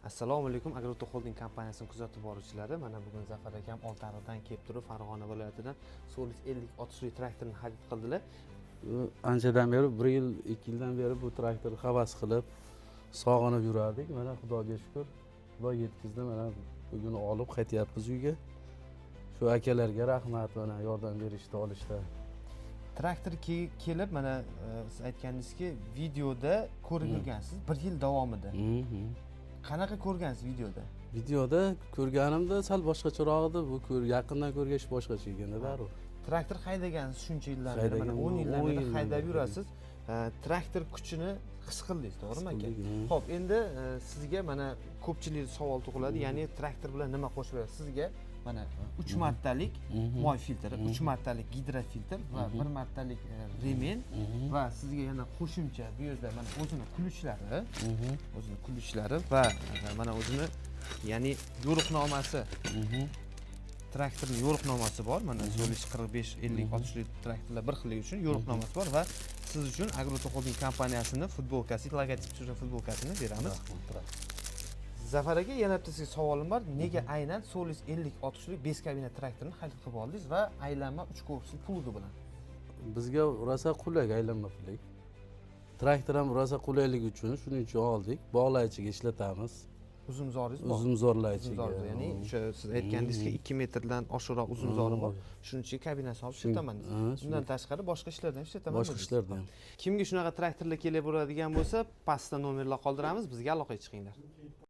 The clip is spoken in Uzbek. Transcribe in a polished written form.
Assalomu alaykum, Agroto Holding kompaniyasining kuzatib boruvchilari. Mana bugun Zafar akam Oltiariqdan kelib turib, Farg'ona viloyatidan Solis 50-60 traktorini xarid qildilar. Anchadan beri 1 yil, 2 yildan beri bu traktorni havas qilib, sog'inib yurardik. Mana Xudoga shukr, Xudo yetkazdi. Mana bugun olib qaytyapmiz uyga. Shu akalarga rahmat, mana yordam berishdi, olishdi. Traktor kelib, mana siz aytgandingizki, videoda ko'rib yurgansiz 1 yil davomida. Qanaqa ko'rgansiz videoda? Videoda ko'rganimda sal boshqacharoq edi. Bu yaqindan ko'rgach boshqacha ekanda darrov. Traktor haydagansiz shuncha yildan beri, mana 10 yildan beri haydab yurasiz. Traktor kuchini his qildingiz, to'g'rimi aka? Xo'p, endi sizga mana ko'pchilik savol tug'iladi, ya'ni traktor bilan nima qo'shib berasiz? Sizga mana 3 martalik moy filtri, 3 martalik gidrofiltr va 1 martalik remen va sizga yana qo'shimcha bu yerda mana o'zini kulichlari va mana o'zini, ya'ni yo'riqnomasi. Traktorning yo'riqnomasi bor. Mana Solis 45, 50, 60 traktorlar bir xilligi uchun yo'riqnomasi bor va siz uchun Agroto Holding kompaniyasining futbolkasi, logotip tushirgan futbolkasini beramiz. Zafar aka, yana bitta sizga savolim bor. Nega aynan Solis 50-60 lik 5 kabina traktorini xarid qilib oldingiz va aylanma 3 korpusli puldi bilan? Bizga rosa qulay aylanma puli. Traktor ham rosa qulayligi uchun shuning uchun oldik. Bog'laychiga ishlatamiz. Uzunzoringiz bor. Uzunzorlaychiga. Ya'ni o'sha siz aytgandingizki 2 metrdan oshiqroq uzunzori bor. Shuning uchun kabinasi olib ishlataman. Undan tashqari boshqa ishlarda ham ishlataman. Boshqa ishlarda ham. Kimga shunaqa traktorlar kelaveradigan bo'lsa, pastda nomerlar qoldiramiz, bizga aloqaga chiqinglar.